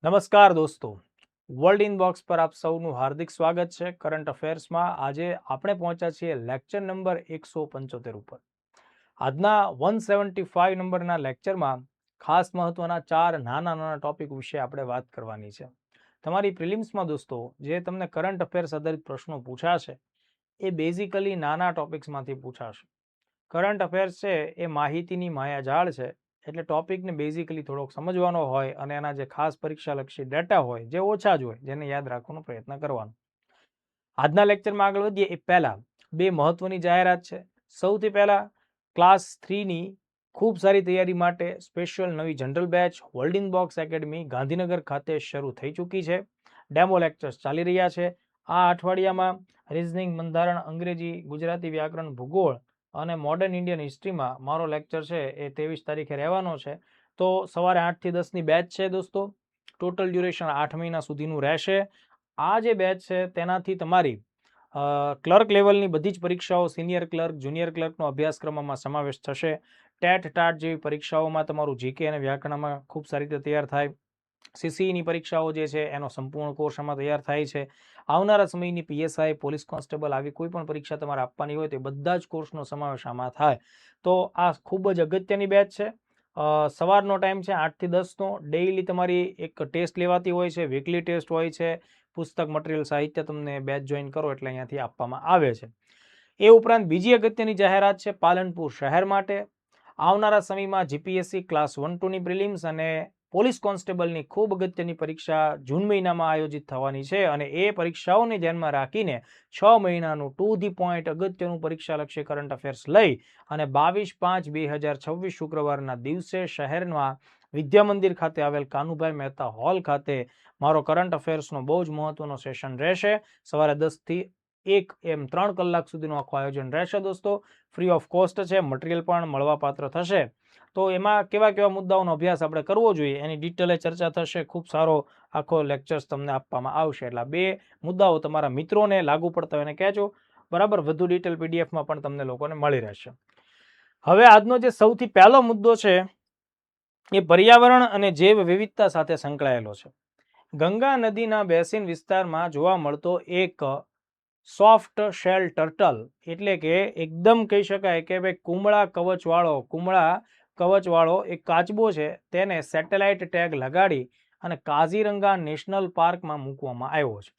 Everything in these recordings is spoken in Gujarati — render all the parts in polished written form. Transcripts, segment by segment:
નમસ્કાર દોસ્તો, વર્લ્ડ ઇનબોક્સ પર આપ સૌનું હાર્દિક સ્વાગત છે. કરંટ અફેર્સમાં આજે આપણે પહોંચ્યા છીએ લેક્ચર નંબર 175 ઉપર. આજના 175 નંબરના લેક્ચરમાં ખાસ મહત્વના 4 નાના ટોપિક વિશે આપણે વાત કરવાની છે. તમારી પ્રિલિમ્સમાં દોસ્તો જે તમને કરંટ અફેર્સ આધારિત પ્રશ્નો પૂછાશે એ બેઝિકલી નાના ટોપિક્સમાંથી પૂછાશે. કરંટ અફેર્સ છે એ માહિતીની માયાજાળ છે, એટલે ટોપિકને બેઝિકલી થોડોક સમજવાનો હોય અને એના જે ખાસ પરીક્ષાલક્ષી ડેટા હોય જે ઓછા જ હોય જેને યાદ રાખવાનો પ્રયત્ન કરવાનો. આજના લેક્ચરમાં આગળ વધીએ એ પહેલા બે મહત્વની જાહેરાત છે. સૌથી પહેલા ક્લાસ 3ની ખૂબ સારી તૈયારી માટે સ્પેશિયલ નવી general batch world inbox academy Gandhinagar ખાતે શરૂ થઈ ચૂકી છે. ડેમો લેક્ચર્સ ચાલી રહ્યા છે. આ અઠવાડિયામાં રિઝનિંગ, બંધારણ, અંગ્રેજી, ગુજરાતી વ્યાકરણ, ભૂગોળ અને મોડર્ન ઇન્ડિયન હિસ્ટ્રીમાં મારો લેક્ચર છે એ 23 તારીખે રહેવાનો છે. તો સવારે 8 થી 10ની બેચ છે દોસ્તો. ટોટલ ડ્યુરેશન 8 મહિના સુધીનું રહેશે. આ જે બેચ છે તેનાથી તમારી ક્લર્ક લેવલની બધી જ પરીક્ષાઓ, સિનિયર ક્લર્ક, જુનિયર ક્લર્કનો અભ્યાસક્રમમાં સમાવેશ થશે. ટેટ ટાટ જેવી પરીક્ષાઓમાં તમારું જીકે અને વ્યાકરણમાં ખૂબ સારી રીતે તૈયાર થાય. સીસીઈની પરીક્ષાઓ જે છે એનો સંપૂર્ણ કોર્સ આમાં તૈયાર થાય છે. આવનારા સમયની પીએસઆઈ, પોલીસ કોન્સ્ટેબલ આવી કોઈ પણ પરીક્ષા તમારે આપવાની હોય તો બધા જ કોર્સનો સમાવેશ આમાં થાય. તો આ ખૂબ જ અગત્યની બેચ છે. સવારનો ટાઈમ છે 8 થી 10નો. ડેઇલી તમારી એક ટેસ્ટ લેવાતી હોય છે, વીકલી ટેસ્ટ હોય છે. પુસ્તક, મટીરિયલ, સાહિત્ય તમને બેચ જોઈન કરો એટલે અહીંયાથી આપવામાં આવે છે. એ ઉપરાંત બીજી અગત્યની જાહેરાત છે પાલનપુર શહેર માટે. આવનારા સમયમાં જીપીએસસી ક્લાસ 1-2ની પ્રિલિમ્સ અને પોલીસ કોન્સ્ટેબલની ખૂબ અગત્યની પરીક્ષા જૂન મહિનામાં આયોજિત થવાની છે અને એ પરીક્ષાઓને ધ્યાનમાં રાખીને 6 મહિનાનું ટુ ધી પોઈન્ટ અગત્યનું પરીક્ષાલક્ષી કરંટ અફેર્સ લઈ અને 22/5/2026 શુક્રવારના દિવસે શહેરમાં વિદ્યા મંદિર ખાતે આવેલ કાનુભાઈ મહેતા હોલ ખાતે મારો કરંટ અફેર્સનો બહુ જ મહત્વનો સેશન રહેશે. સવારે 10 થી 1 એમ 3 કલાક સુધીનું આખું આયોજન રહેશે દોસ્તો. ફ્રી ઓફ કોસ્ટ છે, મટીરિયલ પણ મળવાપાત્ર થશે. તો એમાં કેવા મુદ્દાઓનો અભ્યાસ આપણે કરવો જોઈએ એની ડિટેલે ચર્ચા થશે. ખૂબ સારો આખો લેક્ચર્સ તમને આપવામાં આવશે. એટલે બે મુદ્દાઓ તમારા મિત્રોને લાગુ પડતા હોય એને કહેજો. બરાબર, વધુ ડિટેલ પીડીએફમાં પણ તમને લોકોને મળી રહેશે. હવે આજનો જે સૌથી પહેલો મુદ્દો છે એ પર્યાવરણ અને જૈવ વિવિધતા સાથે સંકળાયેલો છે. ગંગા નદીના બેસિન વિસ્તારમાં જોવા મળતો એક સોફ્ટ શેલ ટર્ટલ એટલે કે એકદમ કહી શકાય કે ભાઈ કુમળા કવચવાળો એક કાચબો છે. તેને સેટેલાઇટ ટેગ લગાડી અને કાઝીરંગા નેશનલ પાર્કમાં મૂકવામાં આવ્યો છે.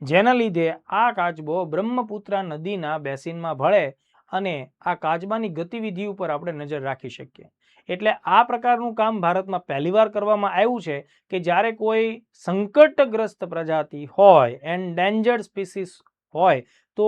જેના લીધે આ કાચબો બ્રહ્મપુત્રા નદીના બેસિનમાં ભળે અને આ કાચબાની ગતિવિધિ ઉપર આપણે નજર રાખી શકીએ. એટલે આ પ્રકારનું કામ ભારતમાં પહેલીવાર કરવામાં આવ્યું છે કે જ્યારે કોઈ સંકટગ્રસ્ત પ્રજાતિ હોય, એન્ડેન્જર્ડ સ્પીસીસ હોય, તો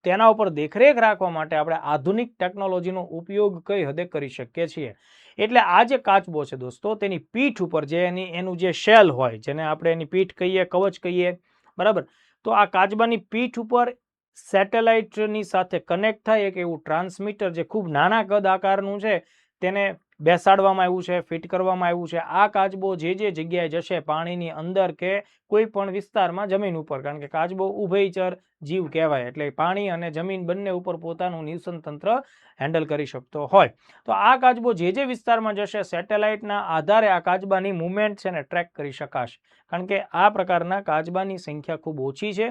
તેના ઉપર દેખરેખ રાખવા માટે આપણે આધુનિક ટેકનોલોજીનો ઉપયોગ કઈ હદે કરી શકીએ છીએ. એટલે આ જે કાચબો છે દોસ્તો, તેની પીઠ ઉપર જે એનું જે શેલ હોય, જેને આપણે એની પીઠ કહીએ, કવચ કહીએ, બરાબર, તો આ કાચબાની પીઠ ઉપર સેટેલાઇટની સાથે કનેક્ટ થાય એક એવું ટ્રાન્સમીટર જે ખૂબ નાના કદ આકારનું છે તેને બેસાડવામાં આવ્યું છે, ફિટ કરવામાં આવ્યું છે. આ કાચબો જે જગ્યાએ જશે, પાણીની અંદર કે કોઈ પણ વિસ્તારમાં જમીન ઉપર, કારણ કે કાચબો ઉભયચર જીવ કહેવાય એટલે પાણી અને જમીન બંને ઉપર પોતાનું નિવસન તંત્ર હેન્ડલ કરી શકતો હોય. તો આ કાચબો જે વિસ્તારમાં જશે, સેટેલાઇટના આધારે આ કાચબાની મુવમેન્ટ છે ને ટ્રેક કરી શકાશે. કારણ કે આ પ્રકારના કાચબાની સંખ્યા ખૂબ ઓછી છે.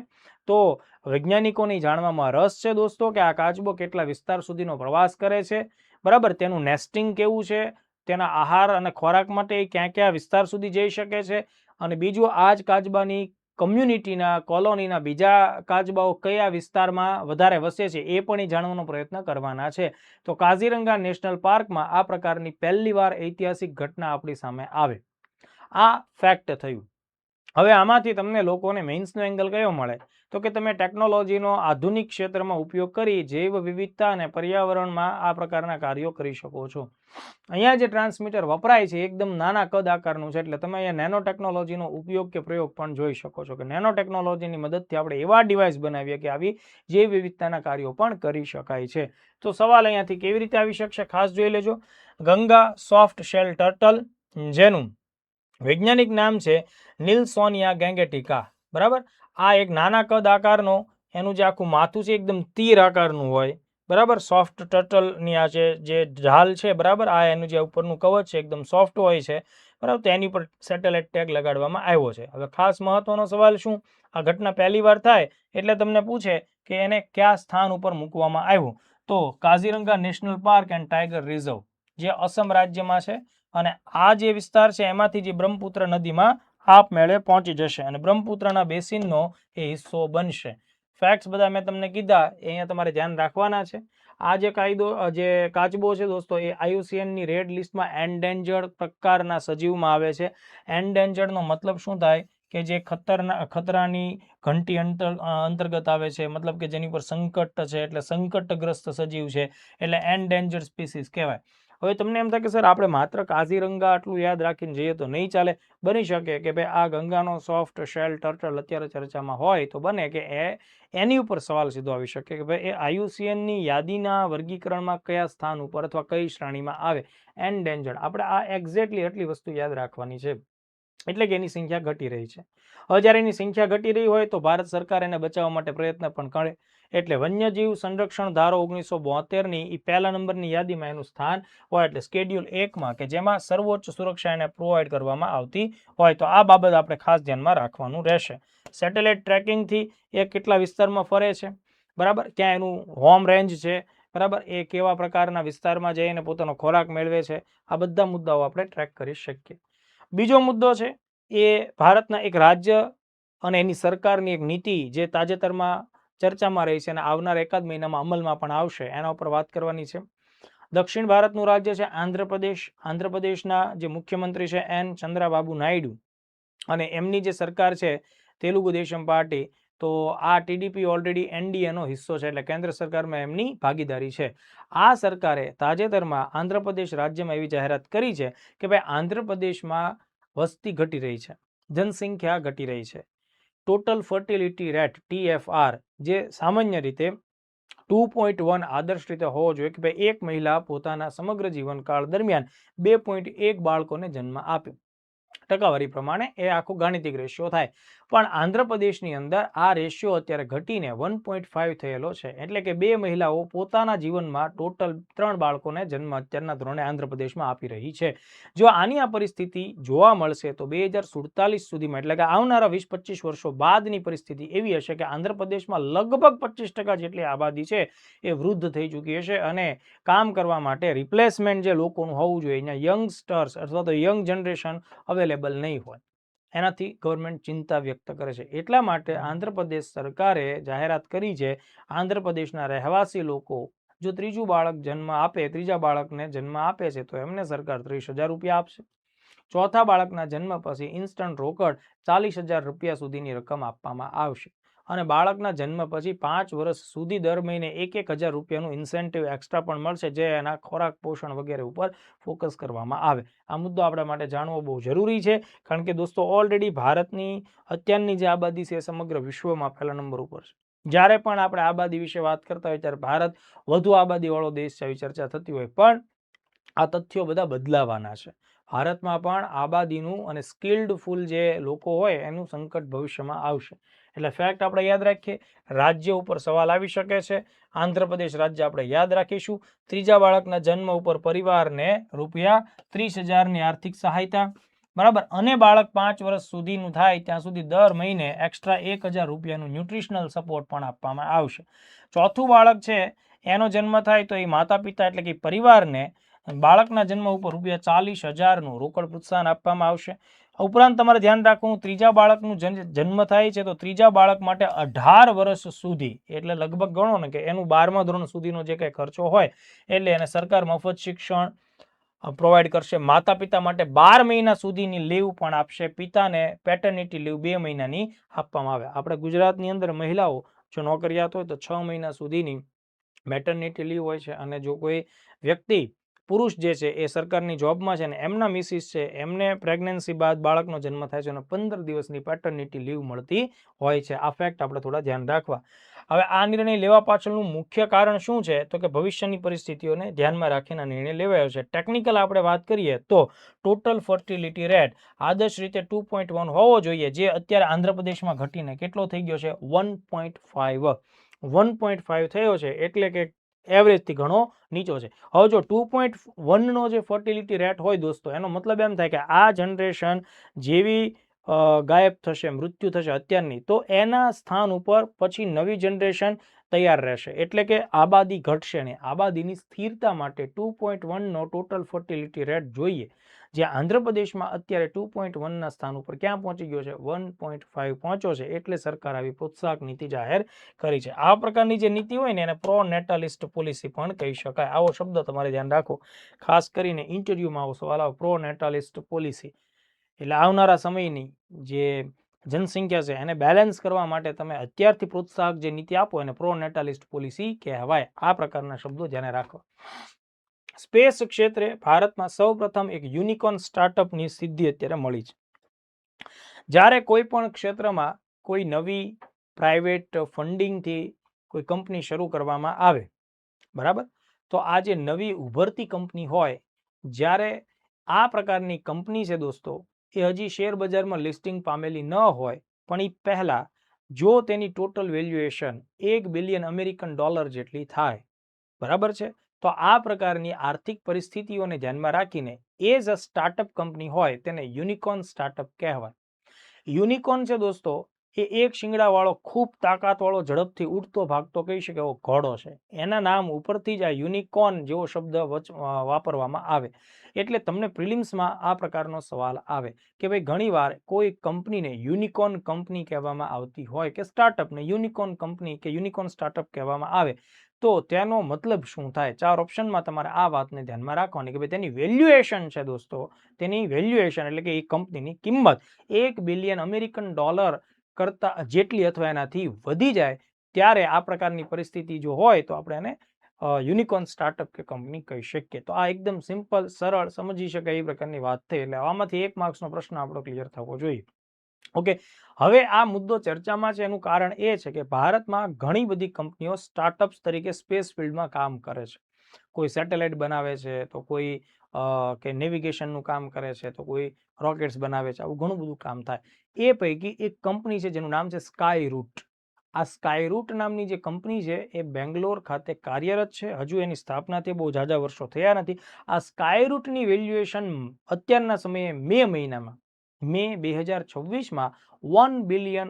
તો વૈજ્ઞાનિકોને જાણવામાં રસ છે દોસ્તો કે આ કાચબો કેટલા વિસ્તાર સુધીનો પ્રવાસ કરે છે, બરાબર, તેનું નેસ્ટિંગ કેવું છે, તેના આહાર અને ખોરાક માટે ક્યાં વિસ્તાર સુધી જઈ શકે છે, અને બીજું આ જ કાચબાની કમ્યુનિટીના, કોલોનીના બીજા કાચબાઓ કયા વિસ્તારમાં વધારે વસે છે એ પણ જાણવાનો પ્રયત્ન કરવાના છે. તો કાઝીરંગા નેશનલ પાર્કમાં આ પ્રકારની પહેલીવાર ઐતિહાસિક ઘટના આપણી સામે આવે. આ ફેક્ટ થયું. હવે આમાંથી તમને લોકોને મેઇન્સનો એંગલ કયો મળે? તો કે તમે ટેકનોલોજીનો આધુનિક ક્ષેત્રમાં ઉપયોગ કરી જૈવ વિવિધતા અને પર્યાવરણમાં આ પ્રકારના કાર્યો કરી શકો છો. અહીંયા જે ટ્રાન્સમીટર વપરાય છે એકદમ નાના કદ આકારનું છે, એટલે તમે અહીંયા નેનો ટેકનોલોજીનો ઉપયોગ કે પ્રયોગ પણ જોઈ શકો છો કે નેનો ટેકનોલોજીની મદદથી આપણે એવા ડિવાઇસ બનાવીએ કે આવી જૈવ વિવિધતાના કાર્યો પણ કરી શકાય છે. તો સવાલ અહીંયાથી કેવી રીતે આવી શકશે ખાસ જોઈ લેજો. ગંગા સોફ્ટ શેલ ટર્ટલ, જેનું વૈજ્ઞાનિક નામ છે નિલ્સોનિયા ગેંગેટિકા, બરાબર. આ એક નાના કદ આકારનો, એનું જે આખું માથું છે એકદમ તીર આકારનું હોય, બરાબર. સોફ્ટ ટર્ટલની આ જે ઢાલ છે, બરાબર, આ એનું જે ઉપરનું કવચ છે એકદમ સોફ્ટ હોય છે. બરાબર, તો એની પર સેટેલાઇટ ટેગ લગાડવામાં આવ્યો છે. હવે ખાસ મહત્વનો સવાલ શું, આ ઘટના પહેલી વાર થાય એટલે તમને પૂછે કે એને કયા સ્થાન ઉપર મૂકવામાં આવ્યું, તો Kaziranga national park and tiger reserve જે અસમ રાજ્યમાં છે, અને આ જે વિસ્તાર છે એમાંથી જે બ્રહ્મપુત્ર નદીમાં આપમેળે પહોંચી જશે અને બ્રહ્મપુત્રના બેસિનનો એ હિસ્સો બનશે. ફેક્ટ્સ બધા મેં તમને કીધા એ અહીંયા તમારે ધ્યાન રાખવાના છે. આ જે કાયદો જે કાચબો છે દોસ્તો એ IUCNની રેડ લિસ્ટમાં એન્ડેન્જર્ડ પ્રકારના સજીવમાં આવે છે. એન્ડેન્જર્ડનો મતલબ શું થાય કે જે ખતરાની ઘંટી અંતર્ગત આવે છે, મતલબ કે જેની પર સંકટ છે એટલે સંકટગ્રસ્ત સજીવ છે એટલે એન્ડેન્જર્ડ સ્પીસીસ કહેવાય. હવે તમને એમ થાય કે સર આપણે માત્ર કાઝીરંગા આટલું યાદ રાખીને જઈએ તો નહીં ચાલે. બની શકે કે ભાઈ આ ગંગાનો સોફ્ટ શેલ ટર્ટલ અત્યારે ચર્ચામાં હોય તો બને કે એની ઉપર સવાલ સીધો આવી શકે કે ભાઈ એ IUCNની યાદીના વર્ગીકરણમાં કયા સ્થાન ઉપર અથવા કઈ શ્રેણીમાં આવે એન્ડેન્જર્ડ. આપણે આ એક્ઝેક્ટલી એટલી વસ્તુ યાદ રાખવાની છે, એટલે કે એની સંખ્યા ઘટી રહી છે. હવે જ્યારે એની સંખ્યા ઘટી રહી હોય તો ભારત સરકાર એને બચાવવા માટે પ્રયત્ન પણ કરે, એટલે વન્યજીવ સંરક્ષણ ધારો 1972ની એ પહેલા નંબરની યાદીમાં એનું સ્થાન હોય, એટલે સ્કેડ્યુલ 1માં કે જેમાં સર્વોચ્ચ સુરક્ષા એને પ્રોવાઈડ કરવામાં આવતી હોય. તો આ બાબત આપણે ખાસ ધ્યાનમાં રાખવાનું રહેશે. સેટેલાઇટ ટ્રેકિંગથી એ કેટલા વિસ્તારમાં ફરે છે, બરાબર, ક્યાં એનું હોમ રેન્જ છે, બરાબર, એ કેવા પ્રકારના વિસ્તારમાં જઈને પોતાનો ખોરાક મેળવે છે, આ બધા મુદ્દાઓ આપણે ટ્રેક કરી શકીએ. બીજો મુદ્દો છે એ ભારતના એક રાજ્ય અને એની સરકારની એક નીતિ જે તાજેતરમાં ચર્ચામાં રહી છે અને આવનાર એકાદ મહિનામાં અમલમાં પણ આવશે, એના ઉપર વાત કરવાની છે. દક્ષિણ ભારતનું રાજ્ય છે આંધ્રપ્રદેશ. આંધ્રપ્રદેશના જે મુખ્યમંત્રી છે N. ચંદ્રાબાબુ નાયડુ, અને એમની જે સરકાર છે તેલુગુ દેશમ પાર્ટી, તો આ TDP ઓલરેડી NDAનો હિસ્સો છે, એટલે કેન્દ્ર સરકારમાં એમની ભાગીદારી છે. આ સરકારે તાજેતરમાં આંધ્રપ્રદેશ રાજ્યમાં એવી જાહેરાત કરી છે કે ભાઈ આંધ્રપ્રદેશમાં વસ્તી ઘટી રહી છે, જનસંખ્યા ઘટી રહી છે. ટોટલ ફર્ટિલિટી રેટ TFR જે સામાન્ય રીતે 2.1 આદર્શ રીતે હોવો જોઈએ કે ભાઈ એક મહિલા પોતાના સમગ્ર જીવનકાળ દરમિયાન 2.1 બાળકોને જન્મ આપે. ટકાવારી પ્રમાણે એ આખો ગાણિતિક રેશિયો થાય, પણ આંધ્રપ્રદેશની અંદર આ રેશિયો અત્યારે ઘટીને 1.5 થયેલો છે, એટલે કે 2 મહિલાઓ પોતાના જીવનમાં ટોટલ 3 બાળકોને જન્મ અત્યારના ધોરણે આંધ્રપ્રદેશમાં આપી રહી છે. જો આની આ પરિસ્થિતિ જોવા મળશે તો 2047 સુધીમાં, એટલે કે આવનારા 20-25 વર્ષો બાદની પરિસ્થિતિ એવી હશે કે આંધ્રપ્રદેશમાં લગભગ 25% જેટલી આબાદી છે એ વૃદ્ધ થઈ ચૂકી હશે, અને કામ કરવા માટે રિપ્લેસમેન્ટ જે લોકોનું હોવું જોઈએ, અહીંયા યંગસ્ટર્સ અથવા તો યંગ જનરેશન અવેલેબલ નહીં હોય. એનાથી ગવર્મેન્ટ ચિંતા વ્યક્ત કરે છે. એટલા માટે આંધ્રપ્રદેશ સરકારે જાહેરાત કરી છે આંધ્રપ્રદેશના રહેવાસી લોકો જો ત્રીજું બાળક જન્મ આપે, ત્રીજા બાળકને જન્મ આપે છે તો એમને સરકાર 30,000 રૂપિયા આપશે. ચોથા બાળકના જન્મ પછી ઇન્સ્ટન્ટ રોકડ 40,000 રૂપિયા સુધીની રકમ આપવામાં આવશે, અને બાળકના જન્મ પછી 5 વર્ષ સુધી દર મહિને 1,000 રૂપિયાનું ઇન્સેન્ટિવ એક્સ્ટ્રા પણ મળશે, જે એના ખોરાક પોષણ વગેરે ઉપર ફોકસ કરવામાં આવે. આ મુદ્દો આપણા માટે જાણવો બહુ જરૂરી છે, કારણ કે દોસ્તો ઓલરેડી ભારતની અત્યારની જે આબાદી છે એ સમગ્ર વિશ્વમાં પહેલા નંબર ઉપર છે. જ્યારે પણ આપણે આબાદી વિશે વાત કરતા હોય ત્યારે ભારત વધુ આબાદીવાળો દેશ છે એવી ચર્ચા થતી હોય, પણ આ તથ્યો બધા બદલાવાના છે. ભારતમાં પણ આબાદીનું અને સ્કિલ્ડફુલ જે લોકો હોય એનું સંકટ ભવિષ્યમાં આવશે, એટલે ફેક્ટ આપણે યાદ રાખીએ. રાજ્ય ઉપર સવાલ આવી શકે છે, આંધ્રપ્રદેશ રાજ્ય આપણે યાદ રાખીશું. ત્રીજા બાળકના જન્મ ઉપર પરિવારને ₹30,000ની આર્થિક સહાયતા, બરાબર, અને બાળક 5 વર્ષ સુધીનું થાય ત્યાં સુધી દર મહિને એક્સ્ટ્રા 1,000 રૂપિયાનું ન્યુટ્રિશનલ સપોર્ટ પણ આપવામાં આવશે. ચોથું બાળક છે એનો જન્મ થાય તો એ માતા પિતા એટલે કે પરિવારને બાળકના જન્મ ઉપર ₹40,000નું રોકડ પ્રોત્સાહન આપવામાં આવશે. ઉપરાંત તમારે ધ્યાન રાખવું, ત્રીજા બાળકનું જન્મ થાય છે તો ત્રીજા બાળક માટે 18 વર્ષ સુધી, એટલે લગભગ ગણો ને કે એનું 12મા ધોરણ સુધીનો જે કંઈ ખર્ચો હોય એટલે એને સરકાર મફત શિક્ષણ પ્રોવાઈડ કરશે. માતા પિતા માટે 12 મહિના સુધીની લીવ પણ આપશે. પિતાને પેટર્નિટી લીવ 2 મહિનાની આપવામાં આવે. આપણે ગુજરાતની અંદર મહિલાઓ જો નોકરિયાત હોય તો 6 મહિના સુધીની મેટર્નિટી લીવ હોય છે, અને જો કોઈ વ્યક્તિ પુરુષ જે છે એ સરકારની જોબમાં છે ને એમના મિસિસ છે એમને પ્રેગ્નન્સી બાદ બાળકનો જન્મ થાય છે અને 15 દિવસની પેટર્નિટી લીવ મળતી હોય છે. આ ફેક્ટ આપણે થોડા ધ્યાન રાખવા. હવે આ નિર્ણય લેવા પાછળનું મુખ્ય કારણ શું છે તો કે ભવિષ્યની પરિસ્થિતિઓને ધ્યાનમાં રાખીને નિર્ણય લેવાયો છે. ટેકનિકલ આપણે વાત કરીએ તો ટોટલ ફર્ટિલિટી રેટ આદર્શ રીતે 2.1 હોવો જોઈએ, જે અત્યારે આંધ્રપ્રદેશમાં ઘટીને કેટલો થઈ ગયો છે 1.5 થયો છે, એટલે કે એવરેજથી ઘણો નીચો છે. હવે જો 2.1નો જે ફર્ટિલિટી રેટ હોય દોસ્તો, એનો મતલબ એમ થાય કે આ જનરેશન જેવી ગાયબ થશે, મૃત્યુ થશે અત્યારની, તો એના સ્થાન ઉપર પછી નવી જનરેશન તૈયાર રહેશે. એટલે કે આબાદી ઘટશે ને આબાદીની સ્થિરતા માટે 2.1નો ટોટલ ફર્ટિલિટી રેટ જોઈએ, જે આંધ્રપ્રદેશમાં અત્યારે 2.1ના સ્થાન ઉપર ક્યાં પહોંચી ગયો છે? 1.5 પહોંચ્યો છે. એટલે સરકાર આવી પ્રોત્સાહક નીતિ જાહેર કરી છે. આ પ્રકારની જે નીતિ હોય ને એને પ્રો નેટાલિસ્ટ પોલિસી પણ કહી શકાય. આવો શબ્દ તમારે ધ્યાન રાખો, ખાસ કરીને ઇન્ટરવ્યુમાં આવો સવાલ આવે, પ્રો નેટાલિસ્ટ પોલિસી. એટલે આવનારા સમયની જે જનસંખ્યા છે એને બેલેન્સ કરવા માટે તમે અત્યારથી પ્રોત્સાહક જે નીતિ આપો એને પ્રો નેટાલિસ્ટ પોલિસી કહેવાય. આ પ્રકારના શબ્દો ધ્યાને રાખો. સ્પેસ ક્ષેત્રે ભારતમાં સૌપ્રથમ એક યુનિકોર્ન સ્ટાર્ટઅપની સિદ્ધિ અત્યારે મળી છે. જ્યારે કોઈ પણ ક્ષેત્રમાં કોઈ નવી પ્રાઇવેટ ફંડિંગથી કોઈ કંપની શરૂ કરવામાં આવે, બરાબર, તો આ જે નવી ઉભરતી કંપની હોય, જ્યારે આ પ્રકારની કંપની છે દોસ્તો, એ હજી શેર બજારમાં લિસ્ટિંગ પામેલી ન હોય, પણ એ પહેલા જો તેની ટોટલ વેલ્યુએશન $1 બિલિયન જેટલી થાય, બરાબર છે, તો આ પ્રકારની આર્થિક પરિસ્થિતિઓને ધ્યાનમાં રાખીને એ જ સ્ટાર્ટઅપ કંપની હોય તેને યુનિકોર્ન સ્ટાર્ટઅપ કહેવાય. યુનિકોર્ન છે દોસ્તો, એ એક શિંગડાવાળો ખૂબ તાકાતવાળો ઝડપથી ઉડતો ભાગતો કહી શકે એવો ઘોડો છે. એના નામ ઉપરથી જ આ યુનિકોર્ન જેવો શબ્દ વાપરવામાં આવે. એટલે તમને પ્રિલિમ્સમાં આ પ્રકારનો સવાલ આવે કે ભાઈ ઘણીવાર કોઈ કંપનીને યુનિકોર્ન કંપની કહેવામાં આવતી હોય કે સ્ટાર્ટઅપને યુનિકોર્ન કંપની કે યુનિકોર્ન સ્ટાર્ટઅપ કહેવામાં આવે, તો તેનો મતલબ શું થાય? 4 ઓપ્શનમાં તમારે આ વાતને ધ્યાનમાં રાખવાની કે ભાઈ તેની વેલ્યુએશન છે દોસ્તો, તેની વેલ્યુએશન એટલે કે એ કંપનીની કિંમત $1 બિલિયન કરતા જેટલી અથવા એનાથી વધી જાય, ત્યારે આ પ્રકારની પરિસ્થિતિ જો હોય તો આપણે એને યુનિકોર્ન સ્ટાર્ટઅપ કે કંપની કહી શકીએ. તો આ એકદમ સિમ્પલ, સરળ, સમજી શકાય એ પ્રકારની વાત થઈ. એટલે આમાંથી 1 માર્ક્સનો પ્રશ્ન આપણો ક્લિયર થવો જોઈએ. ઓકે, હવે આ મુદ્દો ચર્ચામાં છે એનું કારણ એ છે કે ભારતમાં ઘણી બધી કંપનીઓ સ્ટાર્ટઅપ્સ તરીકે સ્પેસ ફિલ્ડમાં કામ કરે છે. કોઈ સેટેલાઇટ બનાવે છે, તો કોઈ કે નેવિગેશનનું કામ કરે છે, તો કોઈ રોકેટ્સ બનાવે છે. આવું ઘણું બધું કામ થાય. એ પૈકી એક કંપની છે જેનું નામ છે સ્કાયરૂટ. આ સ્કાયરૂટ નામની જે કંપની છે એ બેંગ્લોર ખાતે કાર્યરત છે. હજુ એની સ્થાપના થઈ બહુ ઝાઝા વર્ષો થયા નથી. આ સ્કાયરૂટની વેલ્યુએશન અત્યારના સમયે મે મહિનામાં, મે 2026માં $1 બિલિયન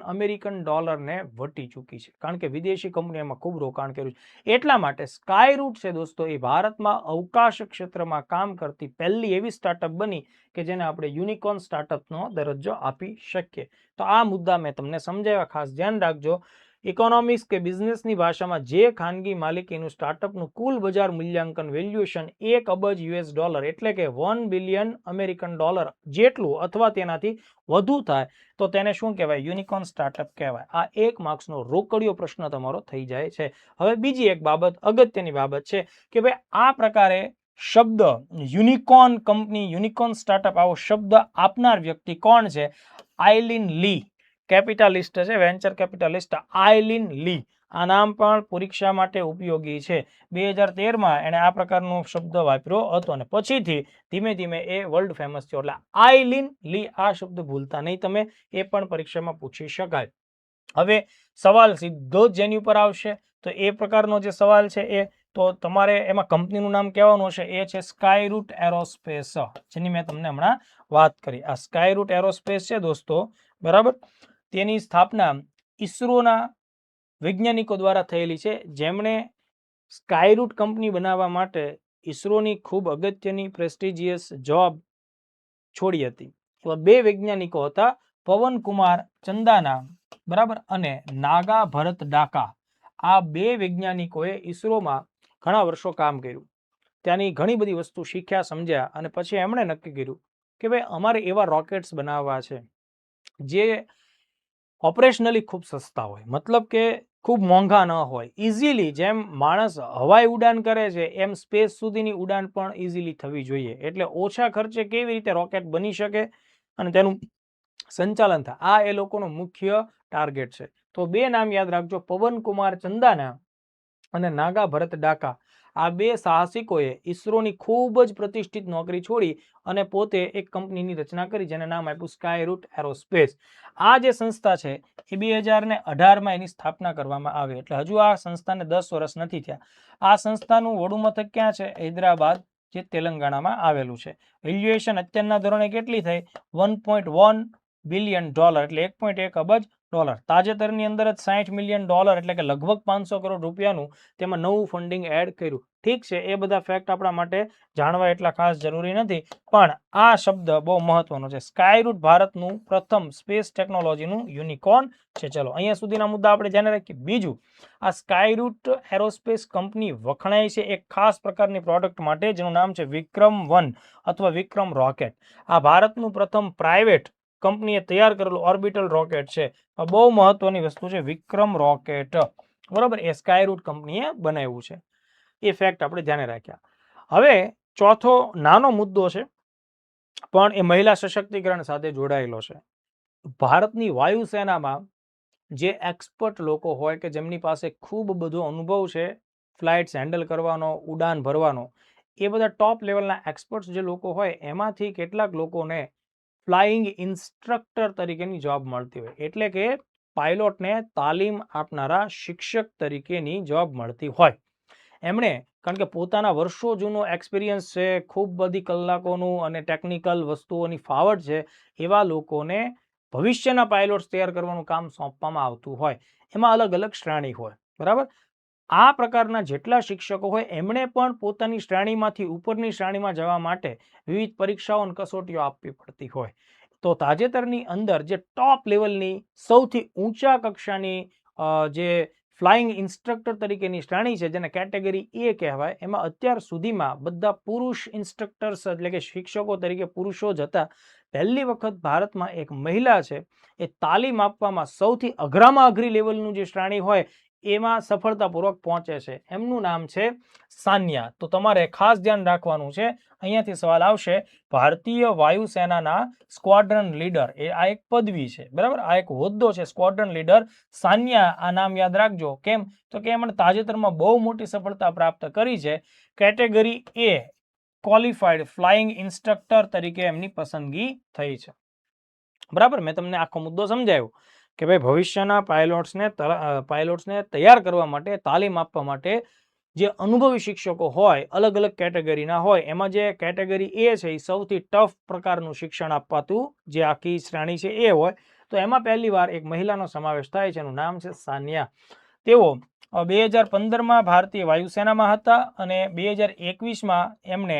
ને વટી ચૂકી છે, કારણ કે વિદેશી કંપનીઓમાં ખૂબ રોકાણ કર્યું છે. એટલા માટે સ્કાયરૂટ છે દોસ્તો, એ ભારતમાં અવકાશ ક્ષેત્રમાં કામ કરતી પહેલી એવી સ્ટાર્ટઅપ બની કે જેને આપણે યુનિકોર્ન સ્ટાર્ટઅપનો દરજ્જો આપી શકીએ. તો આ મુદ્દા મેં તમને સમજાવ્યા, ખાસ ધ્યાન રાખજો. ઇકોનોમિક્સ કે બિઝનેસની ભાષામાં જે ખાનગી માલિકીનું સ્ટાર્ટઅપનું કુલ બજાર મૂલ્યાંકન વેલ્યુએશન $1 અબજ એટલે કે $1 બિલિયન જેટલું અથવા તેનાથી વધુ થાય તો તેને શું કહેવાય? યુનિકોર્ન સ્ટાર્ટઅપ કહેવાય. આ 1 માર્ક્સનો રોકડિયો પ્રશ્ન તમારો થઈ જાય છે. હવે બીજી એક બાબત, અગત્યની બાબત છે કે ભાઈ આ પ્રકારે શબ્દ યુનિકોર્ન કંપની, યુનિકોર્ન સ્ટાર્ટઅપ, આવો શબ્દ આપનાર વ્યક્તિ કોણ છે? આઇલિન લી, કેપિટાલિસ્ટ છે, વેન્ચર કેપિટાલિસ્ટ આઇલિન લી. આ નામ પણ પરીક્ષા માટે ઉપયોગી છે. 2013માં એણે આ પ્રકારનો શબ્દ વાપર્યો હતો અને પછીથી ધીમે ધીમે એ વર્લ્ડ ફેમસ થયો. એટલે આઇલિન લી, આ શબ્દ ભૂલતા નહીં તમે, એ પણ પરીક્ષામાં પૂછી શકાય. હવે સવાલ સીધો જ જેની ઉપર આવશે, તો એ પ્રકારનો જે સવાલ છે એ તો તમારે એમાં કંપનીનું નામ કહેવાનું હશે. એ છે સ્કાયરૂટ એરોસ્પેસ, જેની મેં તમને હમણાં વાત કરી. આ સ્કાયરૂટ એરોસ્પેસ છે દોસ્તો, બરાબર, તેની સ્થાપના ઈસરોના વૈજ્ઞાનિકો દ્વારા થયેલી છે, જેમણે સ્કાયરૂટ કંપની બનાવવા માટે ઈસરોની ખૂબ અગત્યની પ્રેસ્ટિજિયસ જોબ છોડી હતી. એવા 2 વૈજ્ઞાનિકો હતા, પવનકુમાર ચંદાના, બરાબર, અને નાગા ભરત ડાકા. આ 2 વૈજ્ઞાનિકોએ ઈસરોમાં ઘણા વર્ષો કામ કર્યું. ત્યાંની ઘણી બધી વસ્તુ શીખ્યા, સમજ્યા, અને પછી એમણે નક્કી કર્યું કે ભાઈ અમારે એવા રોકેટ્સ બનાવવા છે જે ઓપરેશનલી ખૂબ સસ્તા હોય, મતલબ કે ખૂબ મોંઘા ન હોય, ઇઝીલી, જેમ માણસ હવાઈ ઉડાન કરે છે એમ સ્પેસ સુધીની ઉડાન પણ ઇઝીલી થવી જોઈએ. એટલે ઓછા ખર્ચે કેવી રીતે રોકેટ બની શકે અને તેનું સંચાલન થાય, આ એ લોકોનો મુખ્ય ટાર્ગેટ છે. તો 2 નામ યાદ રાખજો, પવનકુમાર ચંદાના અને નાગા ભરત ડાકા. આ બે સાહસિકોએ ઈસરોની ખૂબ જ પ્રતિષ્ઠિત નોકરી છોડી અને પોતે એક કંપનીની રચના કરી જેને નામ આપ્યું સ્કાયરૂટ એરોસ્પેસ. આ જે સંસ્થા છે એ 2018માં એની સ્થાપના કરવામાં આવી, એટલે હજુ આ સંસ્થાને 10 વર્ષ નથી થયા. આ સંસ્થાનું વડું મથક ક્યાં છે? હૈદરાબાદ, જે તેલંગાણામાં આવેલું છે. વેલ્યુએશન અત્યારના ધોરણે કેટલી થઈ? $1.1 બિલિયન, એટલે $1.1 અબજ. તાજેતરની અંદર જ $60 મિલિયન, એટલે કે લગભગ 500 કરોડ રૂપિયાનું તેમાં નવું ફંડિંગ એડ કર્યું. ઠીક છે, એ બધા ફેક્ટ આપણા માટે જાણવા એટલા ખાસ જરૂરી નથી, પણ આ શબ્દ બહુ મહત્વનો છે. સ્કાયરૂટ ભારતનું પ્રથમ સ્પેસ ટેકનોલોજીનું યુનિકોર્ન છે. ચલો, અહીંયા સુધીના મુદ્દા આપણે ધ્યાને રાખીએ. બીજું, આ સ્કાયરૂટ એરોસ્પેસ કંપની વખણાય છે એક ખાસ પ્રકારની પ્રોડક્ટ માટે જેનું નામ છે વિક્રમ-1 અથવા વિક્રમ રોકેટ. આ ભારતનું પ્રથમ પ્રાઇવેટ કંપનીએ તૈયાર કરેલું ઓર્બિટલ રોકેટ છે. બહુ મહત્વની વસ્તુ છે વિક્રમ રોકેટ, બરાબર, એ સ્કાયરૂટ કંપનીએ બનાવ્યું છે. એ ફેક્ટ આપણે ધ્યાને રાખ્યા. હવે ચોથો નાનો મુદ્દો છે, પણ એ મહિલા સશક્તિકરણ સાથે જોડાયેલો છે. ભારતની વાયુસેનામાં જે એક્સપર્ટ લોકો હોય કે જેમની પાસે ખૂબ બધો અનુભવ છે ફ્લાઇટ્સ હેન્ડલ કરવાનો, ઉડાન ભરવાનો, એ બધા ટોપ લેવલના એક્સપર્ટ્સ જે લોકો હોય એમાંથી કેટલાક લોકોને ફ્લાઇંગ ઇન્સ્ટ્રક્ટર તરીકેની જોબ મળતી હોય, એટલે કે પાયલોટને તાલીમ આપનારા શિક્ષક તરીકેની જોબ મળતી હોય. એમણે, કારણ કે પોતાના વર્ષો જૂનો એક્સપિરિયન્સ છે, ખૂબ બધી કલાકોનું અને ટેકનિકલ વસ્તુઓની ફાવટ છે, એવા લોકોને ભવિષ્યના પાયલોટ્સ તૈયાર કરવાનું કામ સોંપવામાં આવતું હોય. એમાં અલગ અલગ શ્રેણી હોય, બરાબર. આ પ્રકારના જેટલા શિક્ષકો હોય એમણે પણ પોતાની શ્રેણીમાંથી ઉપરની શ્રેણીમાં જવા માટે વિવિધ પરીક્ષાઓ અને કસોટીઓ આપવી પડતી હોય. તો તાજેતરની અંદર જે ટોપ લેવલની સૌથી ઊંચા કક્ષાની જે ફ્લાઇંગ ઇન્સ્ટ્રક્ટર તરીકેની શ્રેણી છે જેને કેટેગરી એ કહેવાય, એમાં અત્યાર સુધીમાં બધા પુરુષ ઇન્સ્ટ્રક્ટર્સ એટલે કે શિક્ષકો તરીકે પુરુષો જ હતા. પહેલી વખત ભારતમાં એક મહિલા છે એ તાલીમ આપવામાં સૌથી અઘરામાં અઘરી લેવલનું જે શ્રેણી હોય એમાં સફળતાપૂર્વક પહોંચે છે. એમનું નામ છે સાન્યા. તો તમારે ખાસ ધ્યાન રાખવાનું છે, અહીંયાથી સવાલ આવશે, ભારતીય વાયુસેનાના સ્ક્વોડ્રન લીડર, એ આ એક પદવી છે, બરાબર, આ એક હોદ્દો છે, સ્ક્વોડ્રન લીડર સાન્યા. આ નામ યાદ રાખજો. કેમ? તો કે એમણે તાજેતરમાં બહુ મોટી સફળતા પ્રાપ્ત કરી છે. કેટેગરી એ ક્વોલિફાઈડ ફ્લાઇંગ ઇન્સ્ટ્રક્ટર તરીકે એમની પસંદગી થઈ છે, બરાબર. મેં તમને આખો મુદ્દો સમજાવ્યો કે ભાઈ ભવિષ્યના પાયલોટ્સને તૈયાર કરવા માટે, તાલીમ આપવા માટે જે અનુભવી શિક્ષકો હોય, અલગ અલગ કેટેગરીના હોય, એમાં જે કેટેગરી એ છે એ સૌથી ટફ પ્રકારનું શિક્ષણ આપવાતું જે આખી શ્રેણી છે એ હોય. તો એમાં પહેલી વાર એક મહિલાનો સમાવેશ થાય છે, એનું નામ છે સાન્યા. તેઓ 2015માં ભારતીય વાયુસેનામાં હતા અને 2021માં એમને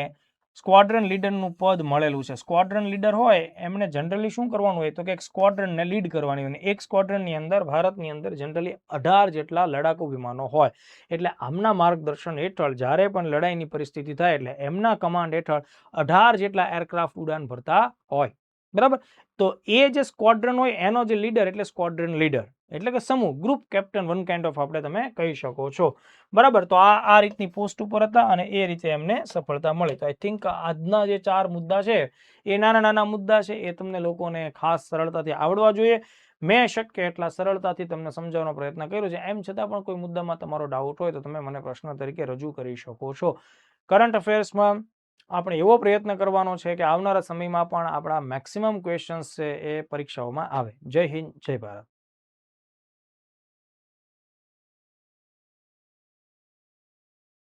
સ્ક્વોડ્રન લીડરનું પદ મળેલું છે. સ્ક્વોડ્રન લીડર હોય એમને જનરલી શું કરવાનું હોય? તો કે એક સ્ક્વોડ્રનને લીડ કરવાની હોય. એક સ્ક્વોડ્રનની અંદર ભારતની અંદર જનરલી 18 જેટલા લડાકુ વિમાનો હોય. એટલે આમના માર્ગદર્શન હેઠળ જ્યારે પણ લડાઈની પરિસ્થિતિ થાય એટલે એમના કમાન્ડ હેઠળ 18 જેટલા એરક્રાફ્ટ ઉડાન ભરતા હોય, બરાબર. તો એ જે સ્ક્વોડ્રન હોય એનો જે લીડર એટલે સ્ક્વોડ્રન લીડર, એટલે કે સમૂહ, group captain, one kind of આપણે તમે કહી શકો છો, બરાબર. તો આ રીતની પોસ્ટ ઉપર હતા અને એ રીતે એમને સફળતા મળી. તો આઈ થિંક આજના જે 4 મુદ્દા છે એ નાના નાના મુદ્દા છે, એ તમને લોકોને ખાસ સરળતાથી આવડવા જોઈએ. મેં શક્ય એટલા સરળતાથી તમને સમજાવવાનો પ્રયત્ન કર્યો છે. એમ છતાં પણ કોઈ મુદ્દામાં તમારો ડાઉટ હોય તો તમે મને પ્રશ્ન તરીકે રજૂ કરી શકો છો. કરંટ અફેર્સમાં આપણે એવો પ્રયત્ન કરવાનો છે કે આવનારા સમયમાં પણ આપણા મેક્સિમમ ક્વેશ્ચન્સ છે એ પરીક્ષાઓમાં આવે. જય હિન્દ, જય ભારત.